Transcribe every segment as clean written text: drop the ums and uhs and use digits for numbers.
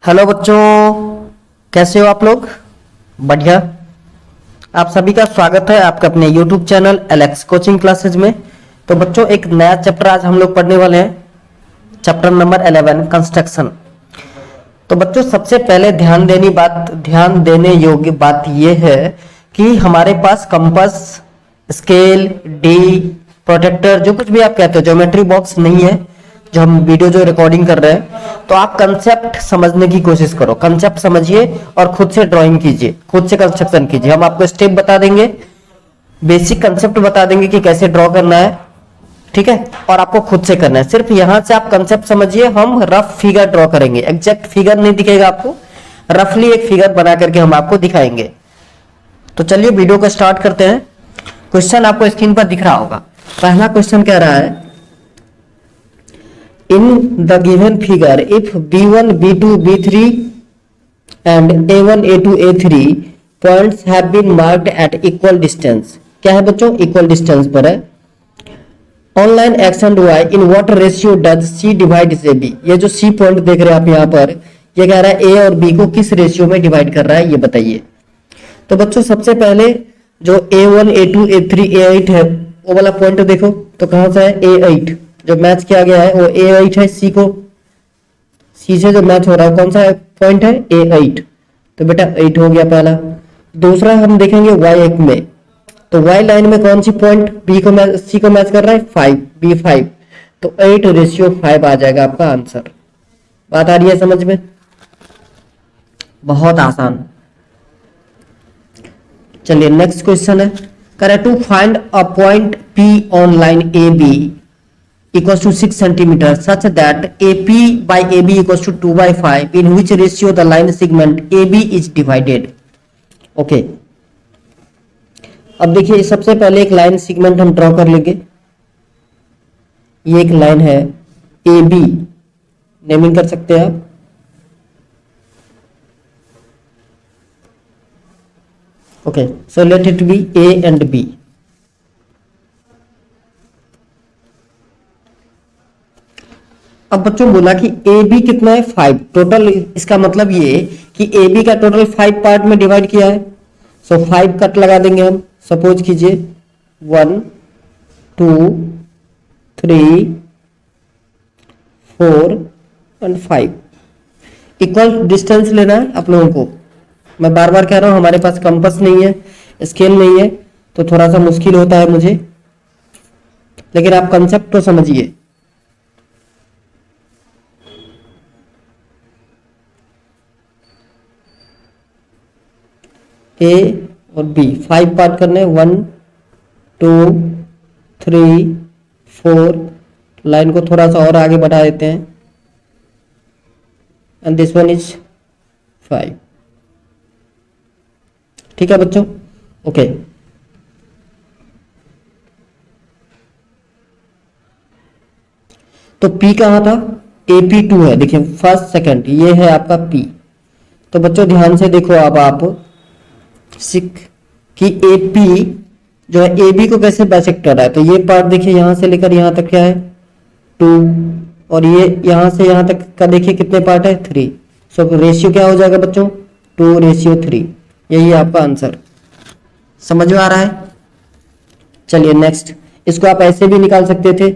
Hello बच्चों, कैसे हो आप लोग? बढ़िया। आप सभी का स्वागत है आपके अपने YouTube channel Alex coaching classes में। तो बच्चों, एक नया चैप्टर आज हम लोग पढ़ने वाले हैं, चैप्टर नंबर 11 कंस्ट्रक्शन। तो बच्चों, सबसे पहले ध्यान देने योग्य बात यह है कि हमारे पास कंपास, स्केल, डी, प्रोटेक्टर, जो कुछ भी आप कहते हो, ज्योमेट्री बॉक्स नहीं है। जो हम वीडियो जो रिकॉर्डिंग कर रहे हैं, तो आप कंसेप्ट समझने की कोशिश करो, कंसेप्ट समझिए और खुद से ड्राइंग कीजिए, खुद से कंस्ट्रक्शन कीजिए। हम आपको स्टेप बता देंगे, बेसिक कंसेप्ट बता देंगे कि कैसे ड्रॉ करना है, ठीक है, और आपको खुद से करना है। सिर्फ यहां से आप कंसेप्ट समझिए, हम रफ फिगर ड्रॉ करेंगे, एग्जैक्ट फिगर नहीं दिखेगा आपको, रफली एक फिगर बना करके हम आपको दिखाएंगे। तो चलिए वीडियो को स्टार्ट करते हैं। क्वेश्चन आपको स्क्रीन पर दिख रहा होगा। पहला क्वेश्चन कह रहा है, in the given figure if b1 b2 b3 and a1 a2 a3 points have been marked at equal distance। क्या है बच्चों? इक्वल डिस्टेंस पर है। on line x and y in what ratio does c divides ab। ये जो c point देख रहे हैं आप यहाँ पर, ये कह रहा है a और b को किस रेशियो में डिवाइड कर रहा है, ये बताइए। तो बच्चों, सबसे पहले जो a1 a2 a3 a8 है, वो वाला पॉइंट देखो तो कहां से है? a8 जो मैच किया गया है वो a8 है। सी को सी से जो मैच हो रहा है कौन सा पॉइंट है? a8। तो बेटा 8 हो गया पहला। दूसरा हम देखेंगे y1 में, तो y लाइन में कौन सी पॉइंट b को मैच c को मैच कर रहा है? 5, b5। तो 8:5 आ जाएगा आपका आंसर। बात आ रही है समझ में? बहुत आसान। चलिए नेक्स्ट क्वेश्चन है, करें to find a point p on line ab equals to 6 centimeter such that AP by AB equals to 2/5 in which ratio the line segment AB is divided। Okay, अब देखिए सबसे पहले एक लाइन सेगमेंट हम draw कर लेंगे। ये एक लाइन है AB, नेमिंग कर सकते हैं आप। Okay, so let it B A and B। अब बच्चों बोला कि ए बी कितना है? 5 टोटल। इसका मतलब ये कि ए बी का टोटल 5 पार्ट में डिवाइड किया है। सो 5 कट लगा देंगे हम। सपोज कीजिए 1 2 3 4 और 5 इक्वल डिस्टेंस लेना है आप लोगों को। मैं बार बार कह रहा हूं, हमारे पास कंपास नहीं है, स्केल नहीं है, तो थोड़ा सा मुश्किल होता है मुझे, लेकिन आप कंसेप्ट तो समझिए। ए और बी 5 पार्ट करने, 1 2 3 4। लाइन को थोड़ा सा और आगे बढ़ा देते हैं, एंड दिस वन इज 5। ठीक है बच्चों? ओके, तो P कहाँ था? AP2 है। देखिए फर्स्ट सेकंड, ये है आपका P। तो बच्चों ध्यान से देखो, अब आप सिक कि AP जो है AB को कैसे बाइसेक्ट कर रहा है। तो ये पार्ट देखिए यहां से लेकर यहां तक क्या है? 2, और ये यहां से यहां तक का देखिए कितने पार्ट है? 3। सो रेशियो क्या हो जाएगा बच्चों? 2:3। यही है आपका आंसर। समझ में आ रहा है? चलिए नेक्स्ट, इसको आप ऐसे भी निकाल सकते थे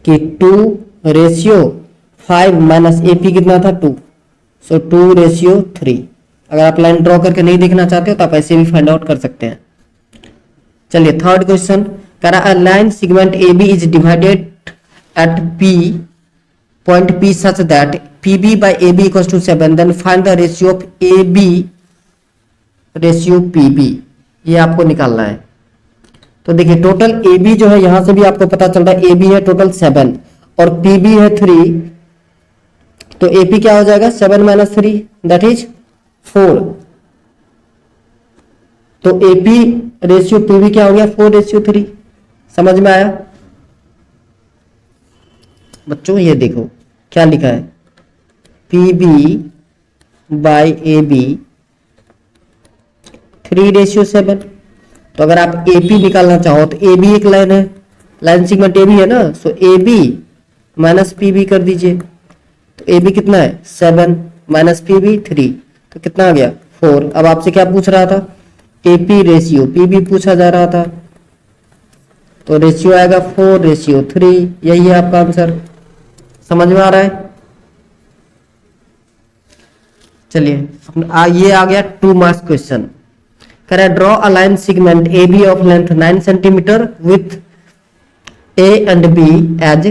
कि 2:5 माइनस AP कितना था? 2। सो 2:3। अगर आप लाइन ड्रॉ करके नहीं देखना चाहते हो तो आप ऐसे भी फाइंड आउट कर सकते हैं। चलिए थर्ड क्वेश्चन, करा a line segment AB is divided at P point P such that PB by AB equals to 7, then find the ratio of AB ratio PB। ये आपको निकालना है। तो देखिए टोटल AB जो है, यहां से भी आपको पता चल रहा है AB है टोटल 7 और PB है 3। तो AP क्या हो जाएगा? 7 माइनस 3 दैट इज 4। तो AP रेशियो PB क्या हो गया? 4:3। समझ में आया बच्चों? ये देखो क्या लिखा है, PB बाय AB 3:7। तो अगर आप AP निकालना चाहो तो AB एक लाइन है, लाइन सेगमेंट AB है ना, सो AB माइनस PB कर दीजिए। तो ए बी कितना है 7 माइनस पी बी 3, तो कितना आ गया 4। अब आपसे क्या पूछ रहा था, एपी रेशियो, पी बी पूछा जा रहा था, तो रेशियो आएगा 4:3, यही है आपका आंसर। समझ में आ रहा है? चलिए ये आ गया 2 मार्क्स क्वेश्चन। कह रहा है draw a line segment A B of length 9 centimetre with A and B as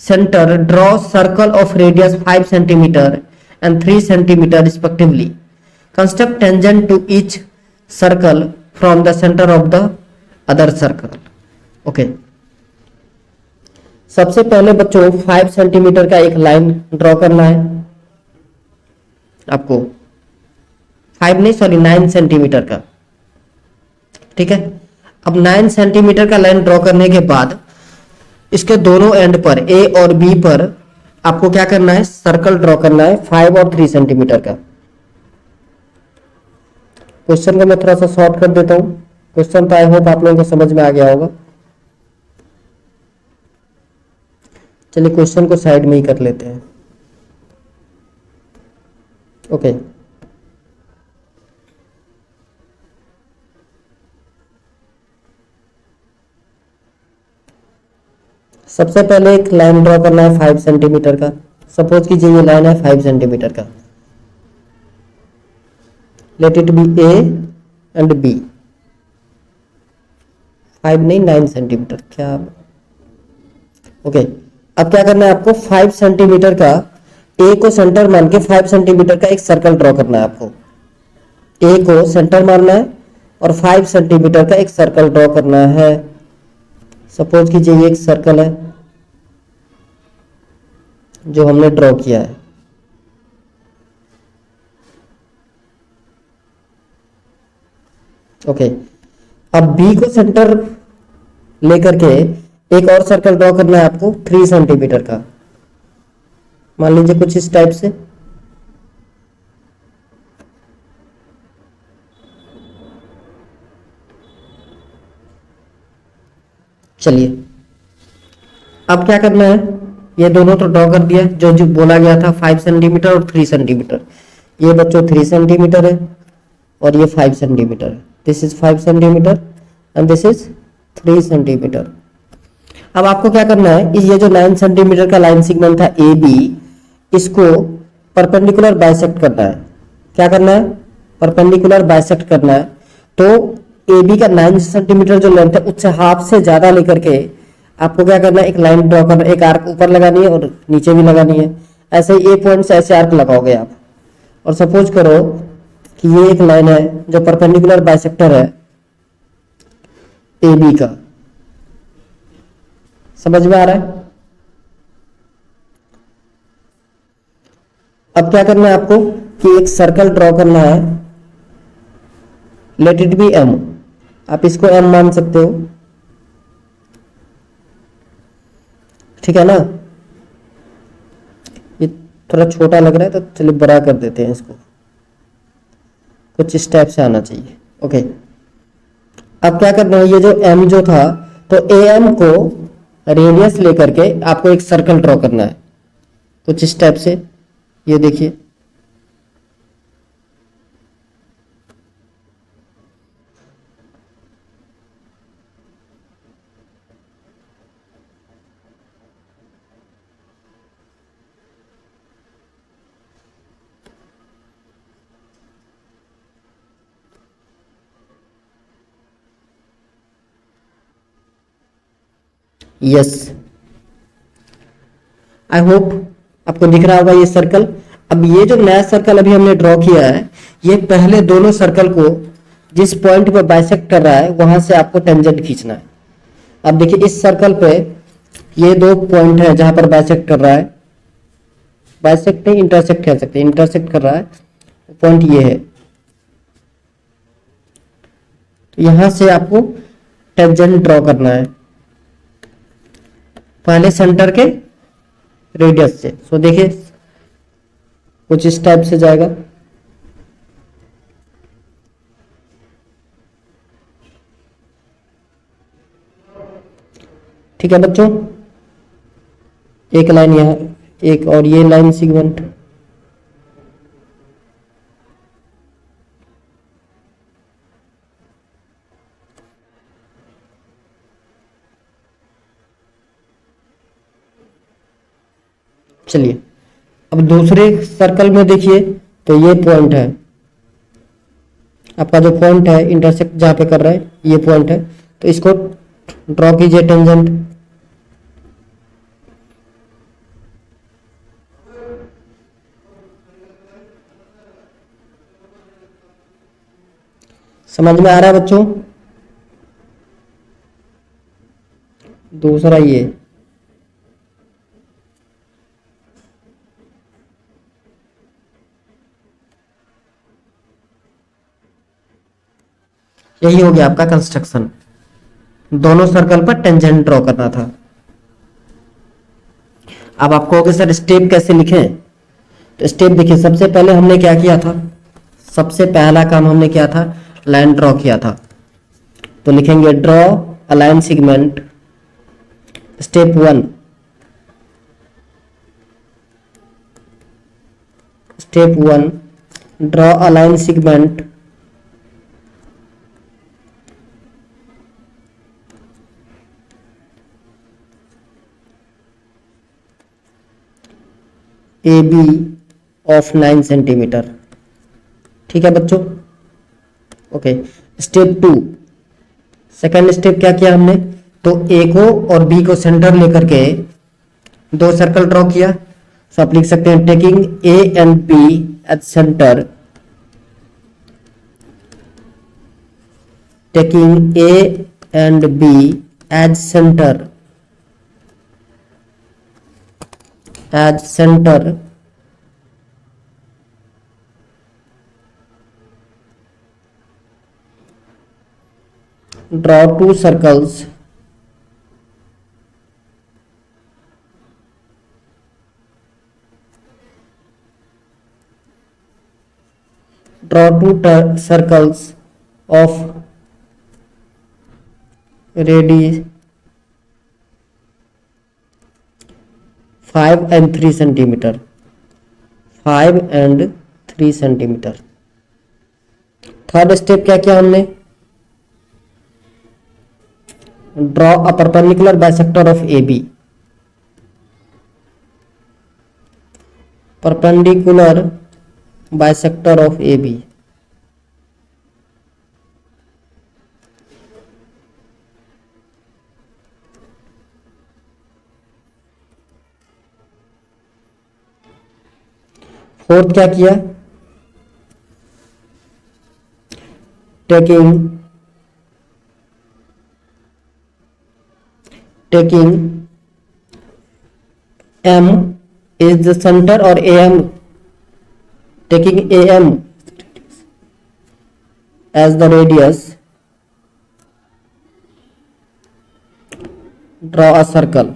centre, draw circle of radius 5 centimetre and 3 centimetre respectively, construct tangent to each circle from the centre of the other circle. Okay, सबसे पहले बच्चों 5 centimetre का एक line draw करना है आपको, 5 नहीं sorry 9 centimetre का, ठीक है। अब 9 सेंटीमीटर का लाइन ड्रॉ करने के बाद इसके दोनों एंड पर ए और बी पर आपको क्या करना है, सर्कल ड्रॉ करना है 5 और 3 सेंटीमीटर का। क्वेश्चन को मैं थोड़ा सा शॉर्ट कर देता हूं, क्वेश्चन तो आई होप आप लोगों को समझ में आ गया होगा। चलिए क्वेश्चन को साइड में ही कर लेते हैं। ओके, सबसे पहले एक लाइन ड्रॉ करना है 5 सेंटीमीटर का। सपोज कीजिए ये लाइन है 5 सेंटीमीटर का, let it be A and B, 5 नहीं 9 सेंटीमीटर क्या। ओके, अब क्या करना है आपको, 5 सेंटीमीटर का ए को सेंटर मान के 5 सेंटीमीटर का एक सर्कल ड्रॉ करना है आपको। ए को सेंटर मानना है और 5 सेंटीमीटर का एक सर्कल ड्रॉ करना है। सपोज कीजिए ये एक सर्कल है जो हमने ड्रॉ किया है। ओके, अब बी को सेंटर लेकर के एक और सर्कल ड्रॉ करना है आपको 3 सेंटीमीटर का, मान लीजिए कुछ इस टाइप से। चलिए अब क्या करना है, ये दोनों तो ड्रॉ कर दिया, जो जो बोला गया था 5 सेंटीमीटर और 3 सेंटीमीटर। ये बच्चों 3 सेंटीमीटर है और ये 5 सेंटीमीटर है। This is 5 centimetre and this is 3 centimetre. अब आपको क्या करना है, ये जो 9 सेंटीमीटर का लाइन सेगमेंट था ए बी, इसको परपेंडिकुलर बाइसेक्ट करना है। क्या करना है, परपेंडिकुलर बाइसेक्ट करना है। तो ए बी का 9 सेंटीमीटर जो लेंथ है उससे हाफ से ज्यादा लेकर के आपको क्या करना है, एक लाइन ड्रॉ करना, एक आर्क ऊपर लगानी है और नीचे भी लगानी है। ऐसे ए पॉइंट से ऐसे आर्क लगाओगे आप, और सपोज करो कि ये एक लाइन है जो परपेंडिकुलर बाइसेक्टर है ए बी का। समझ में आ रहा है? अब क्या करना है आपको कि एक सर्कल ड्रॉ करना है, लेट इट बी एम, आप इसको एम मान सकते हो, ठीक है ना। ये थोड़ा छोटा लग रहा है तो चलिए बड़ा कर देते हैं इसको, कुछ इस टाइप से आना चाहिए। ओके, अब क्या करना है, ये जो एम जो था तो ए एम को रेडियस लेकर के आपको एक सर्कल ड्रॉ करना है कुछ इस टाइप से। ये देखिए, यस आई होप आपको दिख रहा होगा ये सर्कल। अब ये जो नया सर्कल अभी हमने ड्रॉ किया है, ये पहले दोनों सर्कल को जिस पॉइंट पे बाइसेक्ट कर रहा है वहां से आपको टेंजेंट खींचना है। अब देखिए इस सर्कल पे ये 2 पॉइंट है जहां पर बाइसेक्ट कर रहा है, बाइसेक्ट नहीं इंटरसेक्ट कह सकते हैं, इंटरसेक्ट कर रहा है, पॉइंट ये है। तो यहां से आपको टेंजेंट ड्रॉ करना है पहले सेंटर के रेडियस से। सो देखिए कुछ इस टाइप से जाएगा। ठीक है बच्चों, एक लाइन यहां एक और ये लाइन सेगमेंट, चलिए अब दूसरे सर्कल में देखिए, तो ये पॉइंट है आपका, जो पॉइंट है इंटरसेक्ट जहां पे कर रहा है ये पॉइंट है, तो इसको ड्रॉ कीजिए टेंजेंट। समझ में आ रहा है बच्चों? दूसरा ये, यही हो गया आपका कंस्ट्रक्शन। दोनों सर्कल पर टेंजेंट ड्रॉ करना था। अब आप कहोगे सर स्टेप कैसे लिखें? तो स्टेप देखिए, सबसे पहले हमने क्या किया था, सबसे पहला काम हमने किया था, लाइन ड्रॉ किया था। तो लिखेंगे draw a line segment, step 1, step 1 draw a line segment AB of 9 centimetre. ठीक है बच्चों, ओके। स्टेप 2, सेकेंड स्टेप क्या किया हमने, तो A को और B को सेंटर लेकर के दो सर्कल ड्रॉ किया। सो आप लिख सकते हैं taking A and B as centre, taking A and B as centre, as center, draw two circles, draw two circles of radius 5 and 3 centimetre, 5 and 3 centimetre. Third step क्या किया हमने, draw a perpendicular bisector of AB, perpendicular bisector of AB। Fourth क्या किया, taking M is the center और AM, taking AM as the radius, draw a circle।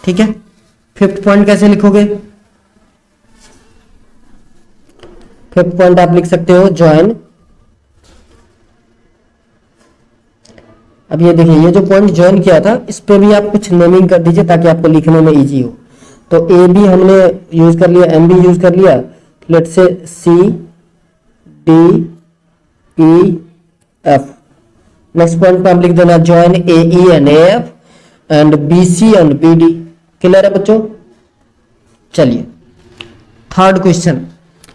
ठीक है, fifth point कैसे लिखोगे, फिफ्थ पॉइंट आप लिख सकते हो ज्वाइन। अब ये देखिए, ये जो पॉइंट ज्वाइन किया था इस पे भी आप कुछ नेमिंग कर दीजिए ताकि आपको लिखने में इजी हो। तो ए बी हमने यूज कर लिया, एम बी यूज कर लिया, let say C D E F. Next point पे हम लिख देना join A E and A F and B C and B D. Clear है बच्चों? चलिए third question,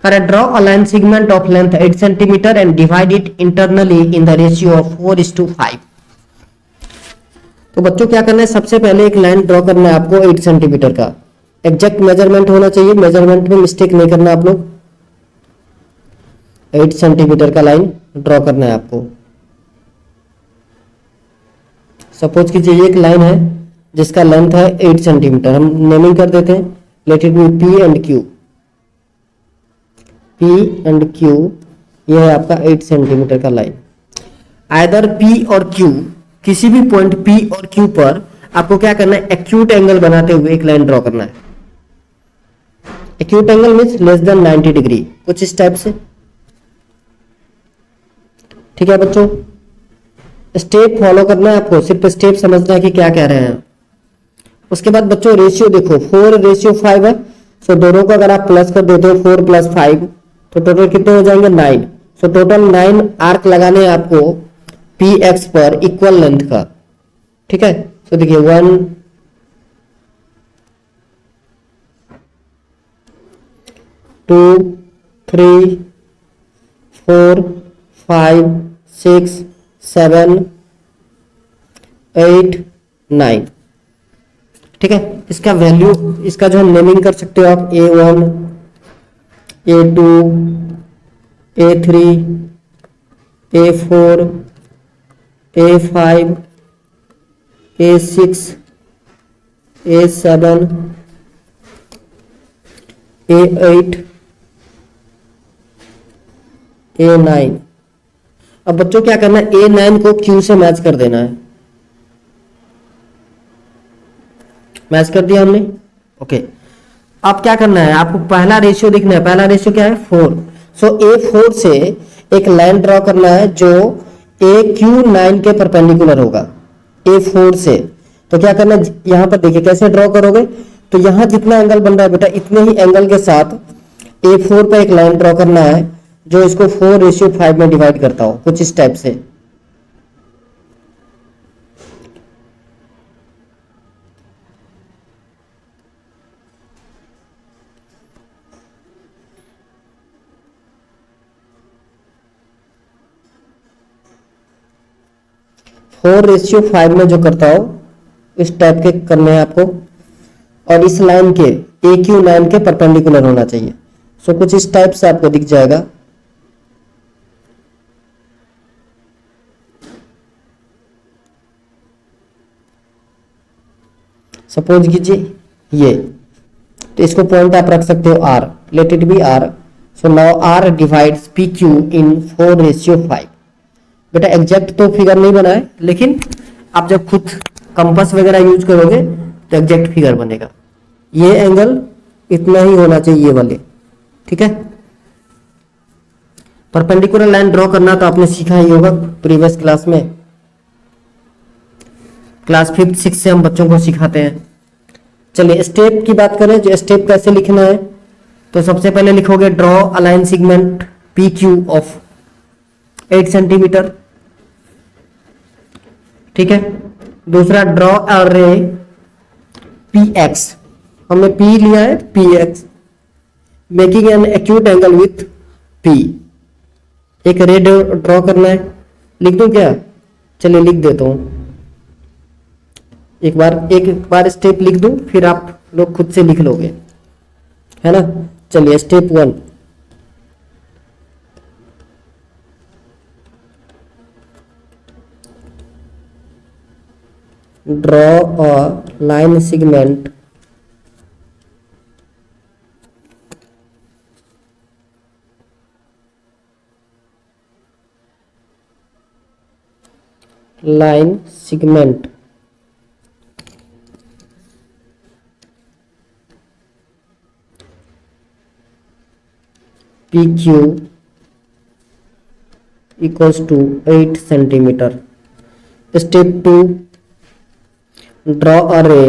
correct, draw a line segment of length 8 centimetre and divide it internally in the ratio of 4:5। तो बच्चों क्या करना है, सबसे पहले एक लाइन ड्रॉ करना है आपको 8 सेंटीमीटर का। एग्जैक्ट मेजरमेंट होना चाहिए, मेजरमेंट में मिस्टेक नहीं करना आप लोग। 8 सेंटीमीटर का लाइन ड्रॉ करना है आपको। सपोज कीजिए ये एक लाइन है जिसका लेंथ है 8 सेंटीमीटर, हम नेमिंग कर देते हैं, late it B P and Q. P and Q, ये है आपका 8 सेंटीमीटर का लाइन। आइदर पी और क्यू, किसी भी पॉइंट पी और क्यू पर आपको क्या करना है, एक्यूट एंगल बनाते हुए एक लाइन ड्रॉ करना है। Acute angle means less than 90 degree, कुछ इस टाइप से। ठीक है बच्चों, स्टेप फॉलो करना है आपको, सिर्फ स्टेप समझना है कि क्या कह रहे हैं। उसके बाद बच्चों रेशियो देखो, 4:5 है, सो दोनों को अगर आप प्लस कर देते हो 4 + 5 तो टोटल कितने हो जाएंगे 9। सो टोटल 9 आर्क लगाने हैं आपको पी एक्स पर इक्वल लेंथ का। ठीक है, सो देखिए 1 2 3 4 5 6 7 8 9। ठीक है, इसका वैल्यू, इसका जो हम नेमिंग कर सकते हो आप A1 A2 A3 A4 A5 A6 A7 A8 A9। अब बच्चों क्या करना है, A9 को Q से मैच कर देना है। मैच कर दिया हमने। ओके, अब क्या करना है, आपको पहला रेशियो देखना है। पहला रेशियो क्या है 4। सो A4 से एक लाइन ड्रॉ करना है जो AQ9 के परपेंडिकुलर होगा। A4 से तो क्या करना है, यहां पर देखिए कैसे ड्रॉ करोगे, तो यहां जितना एंगल बन रहा है बेटा इतने ही एंगल के साथ A4 पे एक लाइन ड्रॉ करना है जो इसको 4:5 में डिवाइड करता हो, कुछ इस टाइप से। फोर रेशियो 5 में जो करता हो इस टाइप के करने हैं आपको, और इस लाइन के AQ9 के परपेंडिकुलर होना चाहिए। सो कुछ इस टाइप से आपको दिख जाएगा। सपोज कीजिए ये, तो इसको पॉइंट आप रख सकते हो R, late it B R। So now R divides PQ इन 4:5। बेटा एग्जैक्ट तो फिगर नहीं बना है, लेकिन आप जब खुद कंपास वगैरह यूज करोगे तो एग्जैक्ट फिगर बनेगा। ये एंगल इतना ही होना चाहिए ये वाले। ठीक है, परपेंडिकुलर लाइन ड्रॉ करना तो आपने सीखा ही होगा प्रीवियस क्लास में, क्लास 5th 6th से हम बच्चों को सिखाते हैं। चलिए स्टेप की बात करें, जो स्टेप कैसे लिखना है, तो सबसे पहले लिखोगे draw a line segment PQ of 8 centimetre. ठीक है, दूसरा ड्रॉ अ रे PX, हमने P लिया है PX, making an acute angle with P। एक रे ड्रॉ करना है, लिख दूं क्या, चलिए लिख देता हूं। एक बार स्टेप लिख दूं, फिर आप लोग खुद से लिख लोगे, है ना। चलिए step 1, draw a line segment PQ equals to 8 centimetre. Step 2, draw a रे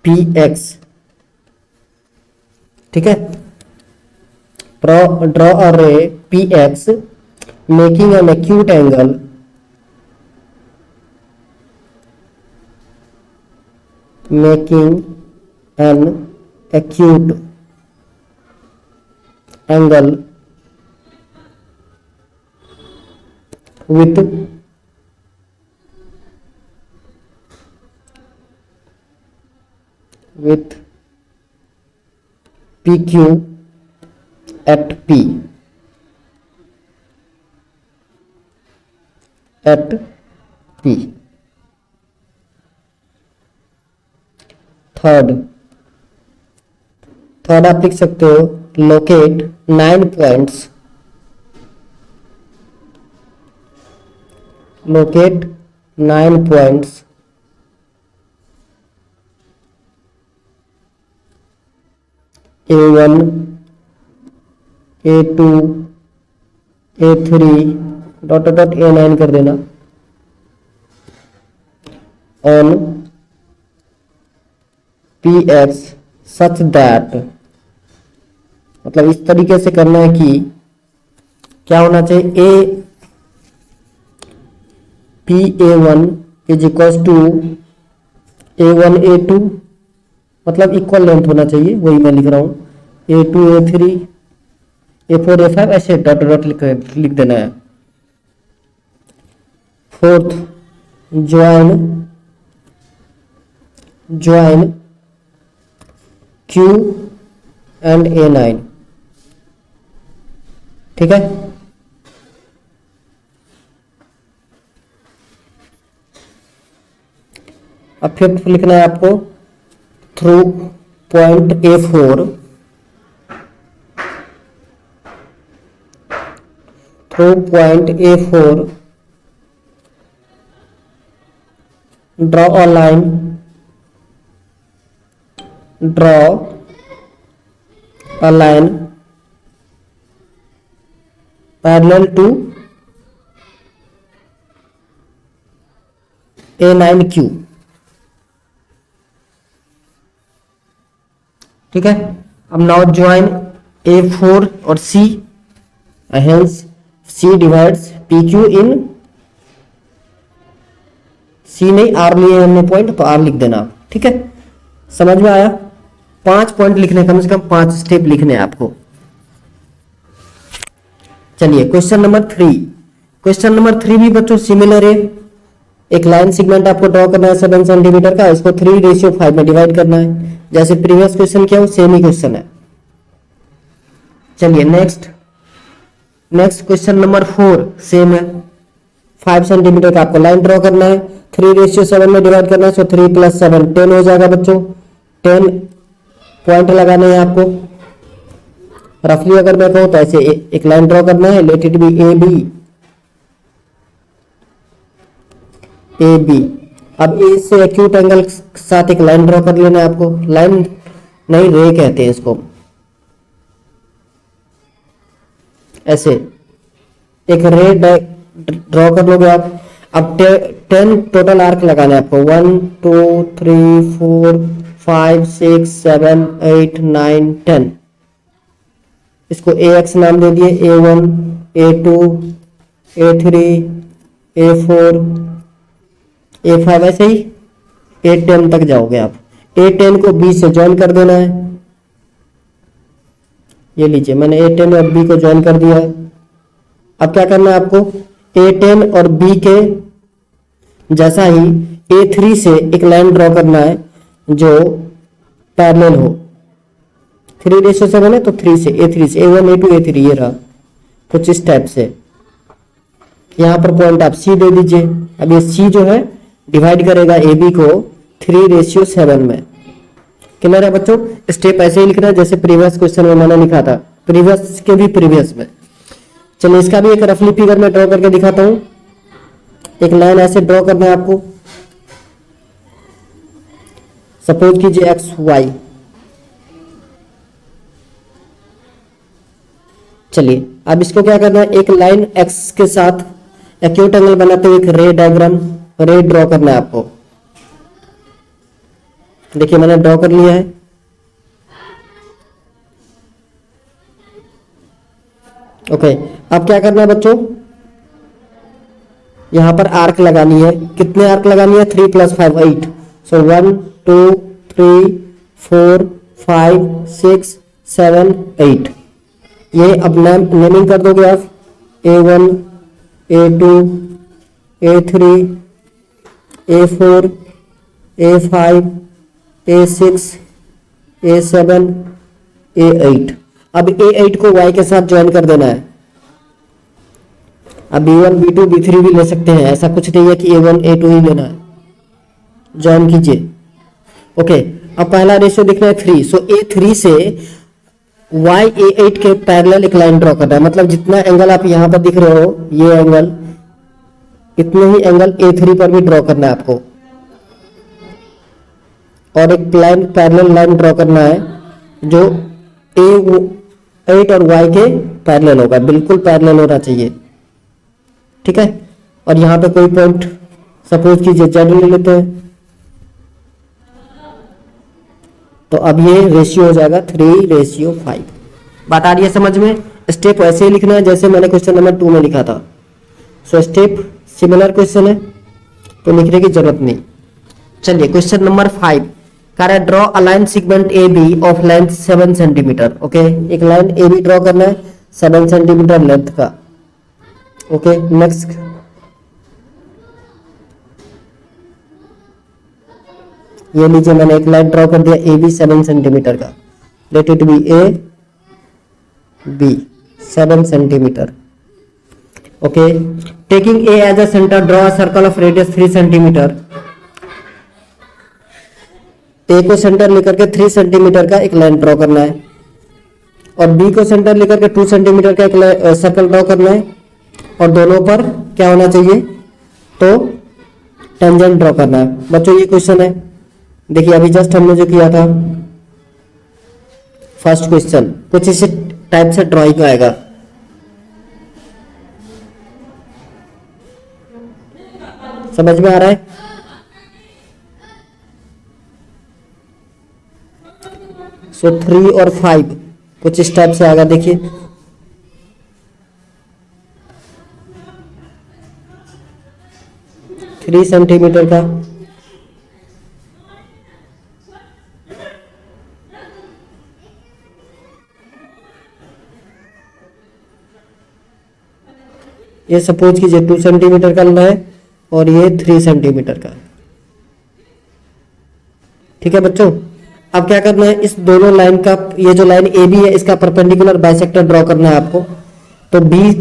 PX। ठीक है, ड्रॉ अ रे PX making an acute angle with PQ at P। Third आप लिख सकते हो locate 9 points, A1 A2 A3 dot dot A9 कर देना ऑन PX सच दैट, मतलब इस तरीके से करना है कि क्या होना चाहिए, ए PA1 is equals to A1 A2, मतलब इक्वल लेंथ होना चाहिए, वही मैं लिख रहा हूं A2 A3 A4 A5 ऐसे डॉट डॉट लिख देना है। Fourth join Q and A9, ठीक है। अब फिफ्थ लिखना है आपको through point A4 draw a line parallel to A9Q, ठीक है। अब नाउ ज्वाइन A4 और C, hence C divides PQ इन C नहीं R लिए हमने पॉइंट, तो R लिख देना, ठीक है। समझ में आया? 5 पॉइंट लिखने, कम से कम 5 स्टेप लिखने हैं आपको। चलिए क्वेश्चन नंबर 3। क्वेश्चन नंबर 3 भी बच्चों सिमिलर है। एक लाइन सेगमेंट आपको ड्रॉ करना है 7 सेंटीमीटर का, इसको 3:5 में डिवाइड करना है। जैसे प्रीवियस क्वेश्चन किया वो सेम ही क्वेश्चन है। चलिए नेक्स्ट क्वेश्चन नंबर 4 सेम है। 5 सेंटीमीटर का आपको लाइन ड्रॉ करना है, 3:7 में डिवाइड करना है, सो 3 + 7 10 हो जाएगा बच्चों। 10 पॉइंट लगाने हैं आपको। रफली अगर मैं कहूं तो ऐसे एक लाइन ड्रॉ करना है, let it be A B. अब ए से एक्यूट एंगल के साथ एक लाइन ड्रॉ कर लेना है आपको। लाइन नहीं, रे कहते हैं इसको। ऐसे एक रे ड्रॉ कर लोगे आप। अब 10 टोटल आर्क लगाना है आपको, 1 2 3 4 5 6 7 8 9 10। इसको AX नाम दे दिए, A1 A2 A3 A4 A5, ऐसे ही A10 तक जाओगे आप। A10 को B से ज्वाइन कर देना है। ये लीजिए मैंने A10 और B को ज्वाइन कर दिया है। अब क्या करना है आपको, A10 और B के जैसा ही A3 से एक लाइन ड्रॉ करना है जो पैरेलल हो। 3:7 है तो 3 से A3 से A1 A2 A3 ये रहा, कुछ इस टाइप से। यहां पर पॉइंट आप C दे दीजिए। अब ये C जो है डिवाइड करेगा AB को 3:7 में। क्लियर है बच्चों? स्टेप ऐसे ही लिखना है जैसे प्रीवियस क्वेश्चन में मैंने लिखा था, प्रीवियस के भी प्रीवियस में। चलिए इसका भी एक रफली फिगर में ड्रॉ करके दिखाता हूं। एक लाइन ऐसे ड्रॉ करना है आपको, सपोज कीजिए XY। चलिए अब इसको क्या करना है, एक लाइन X के साथ एक्यूट एंगल बनाते हुए एक रे ड्रॉ करना है आपको। देखिए मैंने ड्रॉ कर लिया है। ओके, अब क्या करना है बच्चों, यहां पर आर्क लगानी है। कितने आर्क लगानी है, 3 + 5 8। सो 1 2 3 4 5 6 7 8। ये अब नेमिंग कर दोगे आप, A1 A2 A3 A4 A5 A6 A7 A8। अब A8 को Y के साथ ज्वाइन कर देना है। अब B1 B2 B3 भी ले सकते हैं, ऐसा कुछ नहीं है कि A1 A2 ही लेना है। ज्वाइन कीजिए। ओके, अब पहला रेशियो दिख रहा है 3। सो A3 से Y A8 के पैरेलल एक लाइन ड्रॉ करना है। मतलब जितना एंगल आप यहां पर दिख रहे हो, ये एंगल, इतने ही एंगल A3 पर भी ड्रॉ करना है आपको। और एक लाइन पैरेलल लाइन ड्रॉ करना है जो ए 8 और y के पैरेलल होगा, बिल्कुल पैरेलल होना चाहिए। ठीक है, और यहाँ पे कोई पॉइंट सपोज कीजिए z ले लेते हैं, तो अब ये रेशियो हो जाएगा 3:5। बात आ रही है समझ में? स्टेप ऐसे ही लिखना है जैसे मैंने क्वेश्चन नंबर 2 में लिखा था। सो स्टेप सिमिलर क्वेश्चन है तो लिखने की जरूरत नहीं। चलिए क्वेश्चन नंबर 5 कह रहा है draw a line segment A B of length 7 centimetre. Okay, एक लाइन ए बी ड्रॉ करना है 7 सेंटीमीटर लेंथ का। ओके, नेक्स्ट ये लीजिए, मैंने एक लाइन ड्रॉ कर दिया ए बी 7 सेंटीमीटर का। Let it be A B 7 centimetre. Okay, taking A as a centre draw a circle of radius 3 centimetre. A को सेंटर लेकर के 3 सेंटीमीटर का एक लाइन ड्रॉ करना है और बी को सेंटर लेकर के 2 सेंटीमीटर का एक सर्कल ड्रॉ करना है और दोनों पर क्या होना चाहिए, तो टेंजेंट ड्रॉ करना है। बच्चों ये क्वेश्चन है, देखिए अभी जस्ट हमने जो किया था फर्स्ट क्वेश्चन, कुछ इसी टाइप से ड्राइंग आएगा। समझ में आ रहा है? सो 3 और 5 कुछ इस टाइप से आएगा। देखिए थ्री सेंटीमीटर का ये सपोज कीजिए 2 सेंटीमीटर का लेना है और ये 3 सेंटीमीटर का। ठीक है बच्चों, अब क्या करना है, इस दोनों लाइन का, ये जो लाइन ए बी है इसका परपेंडिकुलर बाइसेक्टर ड्रॉ करना है आपको। तो बी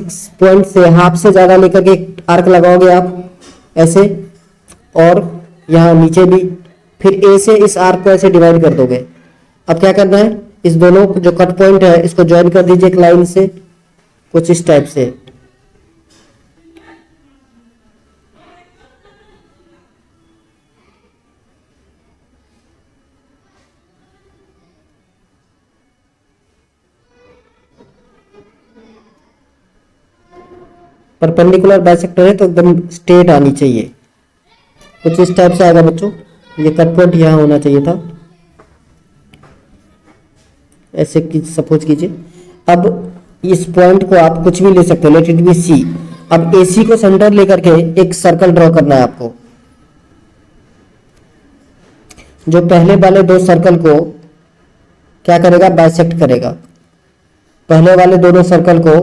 पॉइंट से हाफ से ज्यादा लेकर के एक आर्क लगाओगे आप ऐसे, और यहाँ नीचे भी, फिर ए से इस आर्क को ऐसे डिवाइड कर दोगे। अब क्या करना है, इस दोनों जो कट पॉइंट है इसको ज्वाइन कर दीजिए एक लाइन से, कुछ इस टाइप से। परपेंडिकुलर बाइसेक्टर है तो एकदम स्ट्रेट आनी चाहिए, कुछ इस टाइप से आएगा बच्चों। ये कट पॉइंट यहाँ होना चाहिए था, ऐसे सपोज कीजिए। अब इस पॉइंट को आप कुछ भी ले सकते हो, लेट इट बी सी। अब ए सी को सेंटर लेकर के एक सर्कल ड्रॉ करना है आपको। जो पहले वाले दो सर्कल को क्या करेगा, बाइसेक्ट करेगा। पहले वाले दोनों सर्कल को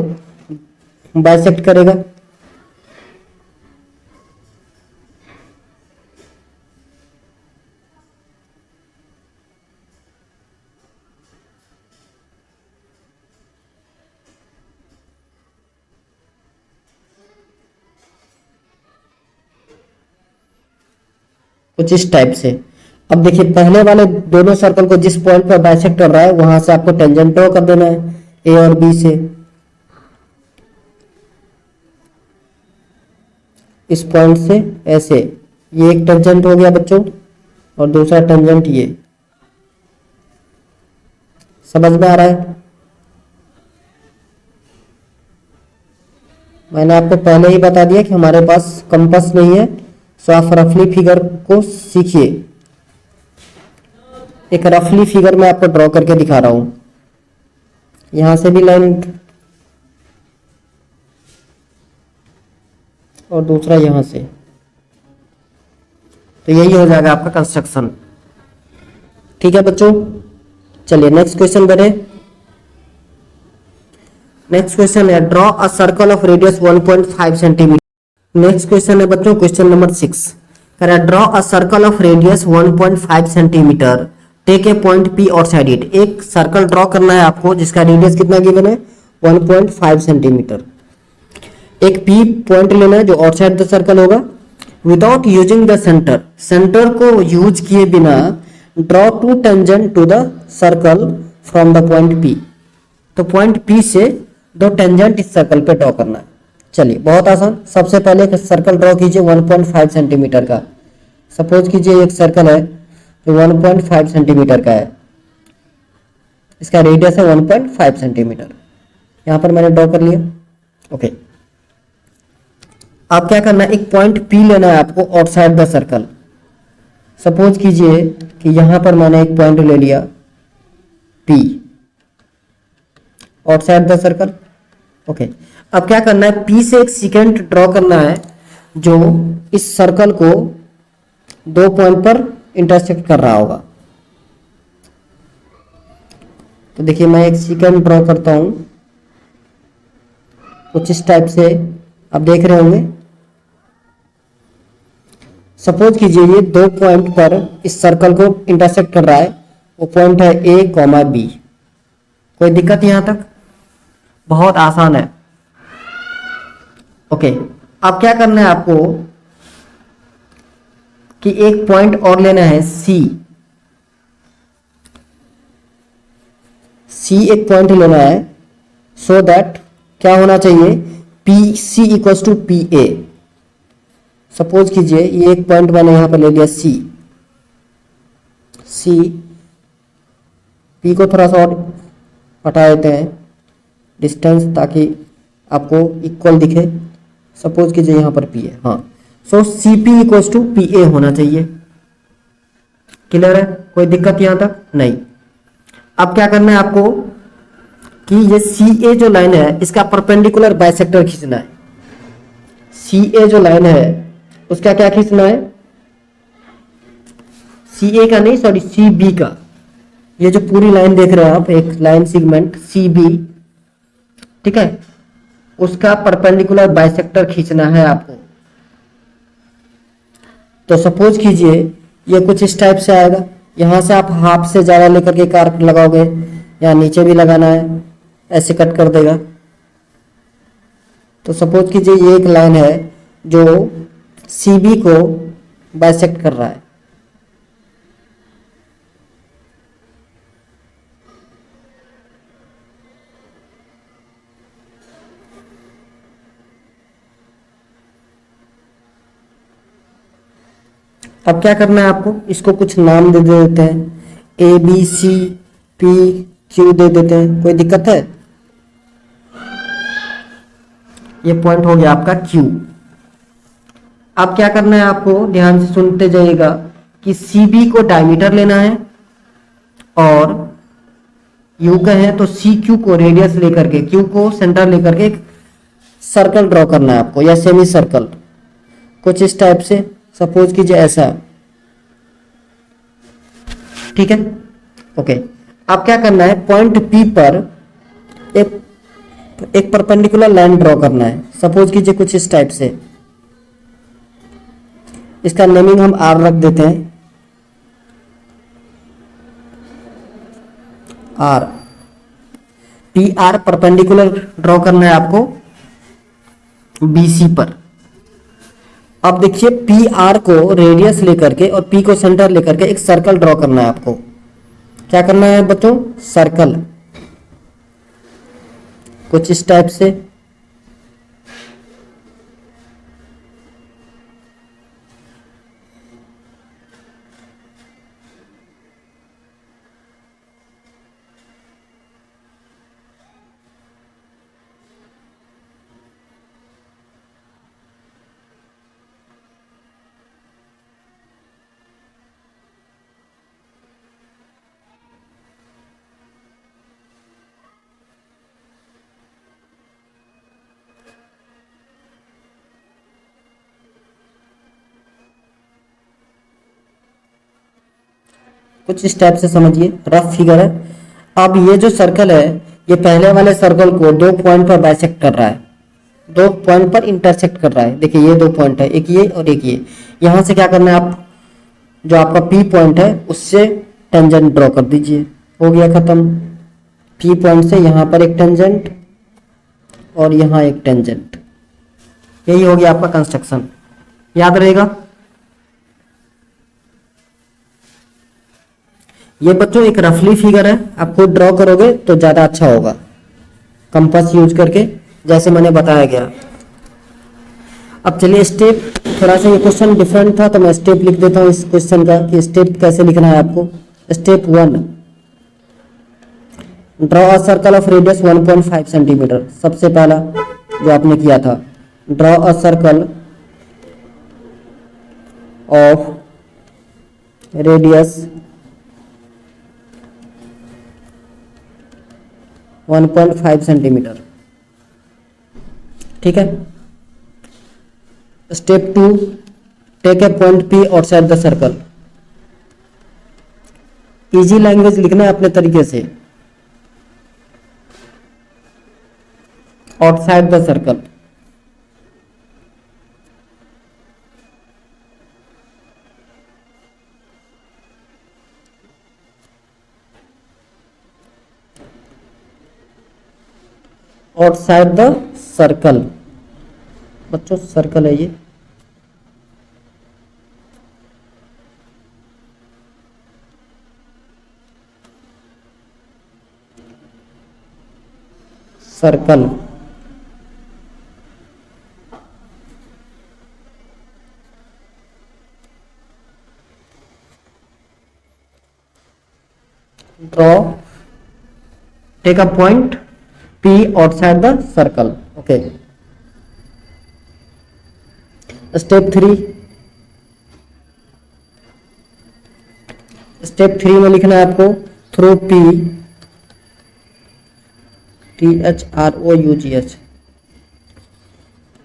बाइसेक्ट करेगा। कुछ इस टाइप से। अब देखिए पहले वाले दोनों सर्कल को जिस पॉइंट पर बाइसेक्ट कर रहा है वहां से आपको टेंजेंट ड्रॉ कर देना है ए और बी से। इस पॉइंट से ऐसे, ये एक टेंजेंट हो गया बच्चों और दूसरा टेंजेंट ये। समझ में आ रहा है? मैंने आपको पहले ही बता दिया कि हमारे पास कंपास नहीं है, सो आप रफली फिगर को सीखिए। एक रफली फिगर मैं आपको ड्रॉ करके दिखा रहा हूं। यहां से भी लाइन और दूसरा यहां से, तो यही हो जाएगा आपका कंस्ट्रक्शन। ठीक है बच्चों, चलिए नेक्स्ट क्वेश्चन बढ़े। नेक्स्ट क्वेश्चन है draw a circle of radius 1.5 centimetre. Next question है बच्चों क्वेश्चन नंबर 6, कह रहा है draw a circle of radius 1.5 centimetre, take a point P outside it. एक सर्कल ड्रॉ करना है आपको जिसका रेडियस कितना गिवन है, 1.5 सेंटीमीटर। एक पी पॉइंट लेना है जो आउटसाइड द सर्कल होगा। Without using the centre, centre को यूज किए बिना draw two tangent to the circle from the point P. तो पॉइंट पी से दो टेंजेंट इस सर्कल पे ड्रॉ करना है। चलिए बहुत आसान, सबसे पहले एक सर्कल ड्रॉ कीजिए 1.5 सेंटीमीटर का। सपोज कीजिए एक सर्कल है जो 1.5 सेंटीमीटर का है। इसका रेडियस है 1.5 सेंटीमीटर। यहां पर मैंने ड्रॉ कर लिया। ओके, आप क्या करना है, एक पॉइंट पी लेना है आपको आउटसाइड द सर्कल। सपोज कीजिए कि यहां पर मैंने एक पॉइंट ले लिया P outside the circle. Okay, अब क्या करना है, पी से एक सीक्वेंट ड्रॉ करना है जो इस सर्कल को 2 पॉइंट पर इंटरसेक्ट कर रहा होगा। तो देखिए मैं एक सीक्वेंट ड्रॉ करता हूं कुछ इस टाइप से, आप देख रहे होंगे। सपोज कीजिए ये 2 पॉइंट पर इस सर्कल को इंटरसेक्ट कर रहा है, वो पॉइंट है ए कॉमा बी। कोई दिक्कत यहां तक? बहुत आसान है। ओके, अब क्या करना है आपको कि एक पॉइंट और लेना है सी। सी एक पॉइंट लेना है सो दैट क्या होना चाहिए, P C equals to P A. Suppose कीजिए ये एक पॉइंट मैंने यहां पर ले लिया सी। सी पी को थोड़ा सा और हटा देते हैं डिस्टेंस ताकि आपको इक्वल दिखे। सपोज कीजिए यहां पर पी है, हाँ। So C P equals to P A होना चाहिए। क्लियर है? कोई दिक्कत यहां तक? नहीं। अब क्या करना है आपको कि ये सी ए जो लाइन है इसका परपेंडिकुलर बाइसेक्टर खींचना है। सी ए जो लाइन है उसका क्या खींचना है, सी ए का नहीं, सॉरी सी बी का। ये जो पूरी लाइन देख रहे हैं आप, एक लाइन सेगमेंट सी बी, ठीक है, उसका परपेंडिकुलर बाइसेक्टर खींचना है आपको। तो सपोज कीजिए ये कुछ इस टाइप से आएगा। यहां से आप हाफ से ज्यादा लेकर के आर्क लगाओगे, या नीचे भी लगाना है, ऐसे कट कर देगा। तो सपोज कीजिए ये एक लाइन है जो सी बी को बाइसेक्ट कर रहा है। अब क्या करना है आपको, इसको कुछ नाम दे देते हैं, A B C P Q दे देते हैं। कोई दिक्कत है? ये पॉइंट हो गया आपका क्यू। अब क्या करना है आपको, ध्यान से सुनते जाइएगा कि सी बी को डायमीटर लेना है और यू का है तो सी क्यू को रेडियस लेकर के, क्यू को सेंटर लेकर के एक सर्कल ड्रॉ करना है आपको, या सेमी सर्कल कुछ इस टाइप से। सपोज कीजिए ऐसा, ठीक है। ओके, अब क्या करना है, पॉइंट पी पर एक परपेंडिकुलर लाइन ड्रॉ करना है। सपोज कीजिए कुछ इस टाइप से। इसका नेमिंग हम आर रख देते हैं, R. P R perpendicular draw करना है आपको बीसी पर। अब देखिए पी आर को रेडियस लेकर के और पी को सेंटर लेकर के एक सर्कल ड्रॉ करना है आपको। क्या करना है बच्चों, सर्कल कुछ इस टाइप से। कुछ इस टाइप से समझिए, रफ फिगर है। अब ये जो सर्कल है ये पहले वाले सर्कल को 2 पॉइंट पर बाइसेक्ट कर रहा है, 2 पॉइंट पर इंटरसेक्ट कर रहा है। देखिए ये 2 पॉइंट है, एक ये और एक ये। यहां से क्या करना है, आप जो आपका पी पॉइंट है उससे टेंजेंट ड्रॉ कर दीजिए। हो गया खत्म। पी पॉइंट से यहां पर एक टेंजेंट और यहां एक टेंजेंट। यही हो गया आपका कंस्ट्रक्शन। याद रहेगा? ये बच्चों एक रफली फिगर है, आप खुद ड्रॉ करोगे तो ज्यादा अच्छा होगा कंपास यूज करके, जैसे मैंने बताया गया। अब चलिए स्टेप, थोड़ा सा ये क्वेश्चन डिफरेंट था तो मैं स्टेप लिख देता हूँ इस क्वेश्चन का कि स्टेप कैसे लिखना है आपको। Step 1, draw a circle of radius 1.5 centimetre, सबसे पहला जो आपने किया था, draw a circle of radius 1.5 centimetre. ठीक है। Step 2, take a point P outside the circle. Easy language लिखना है अपने तरीके से, outside the circle. Outside the circle, बच्चों सर्कल है ये, circle. Draw, take a point P outside the circle. Okay. Step 3, step 3 में लिखना है आपको through P, THROUGH,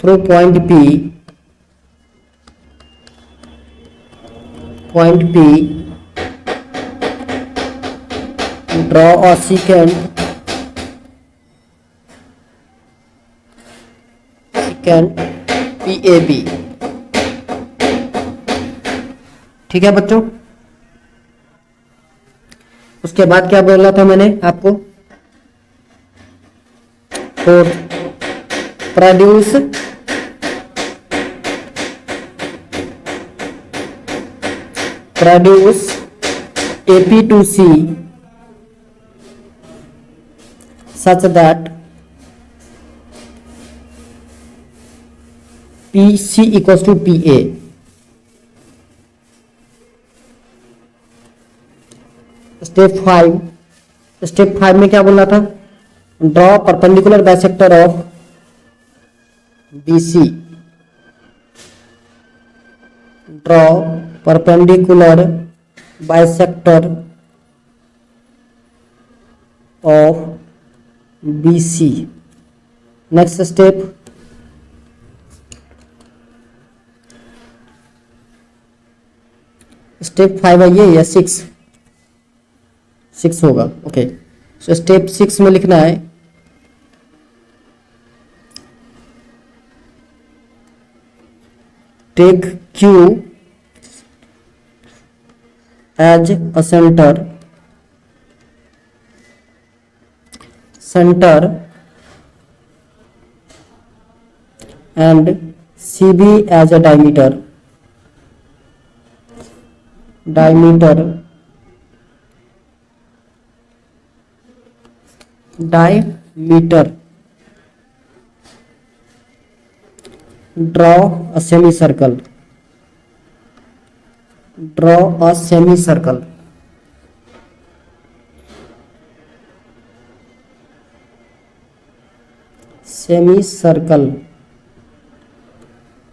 through point P, draw a second PAB। ठीक है बच्चों। उसके बाद क्या बोला था मैंने आपको, produce AP2C such that PC equals to PA। Step 5 में क्या बोलना था, draw perpendicular bisector of BC, draw perpendicular bisector of BC। Next step, step 5 है ये या 6 होगा। ओके, सो स्टेप 6 में लिखना है take Q as a centre and CB as a diameter draw a semi circle.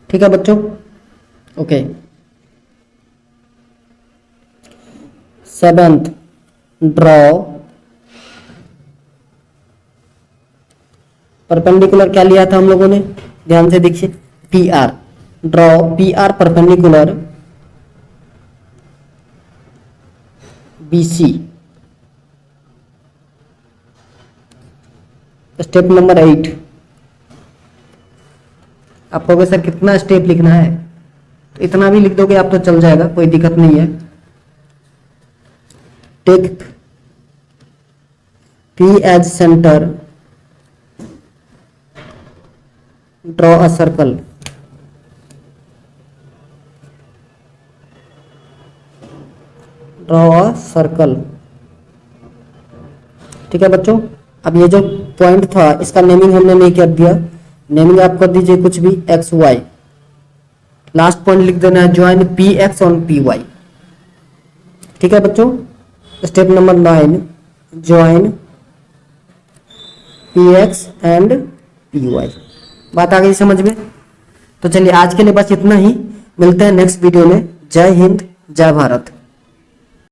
ठीक है बच्चों। ओके, 7th, ड्रॉ परपेंडिकुलर, क्या लिया था हम लोगों ने, ध्यान से देखिए, PR, draw PR perpendicular BC। Step number 8, आपको कहोगे सर कितना स्टेप लिखना है, तो इतना भी लिख दोगे आप तो चल जाएगा, कोई दिक्कत नहीं है। Take P as centre, draw a circle. ठीक है बच्चों। अब ये जो पॉइंट था इसका नेमिंग हमने नहीं कर दिया, नेमिंग आप कर दीजिए कुछ भी, XY। लास्ट पॉइंट लिख देना है ज्वाइन PX ऑन PY। ठीक है बच्चों। Step number 9, join P X and P Y. बात आ गई समझ में? तो चलिए आज के लिए बस इतना ही, मिलते हैं नेक्स्ट वीडियो में। जय हिंद, जय भारत।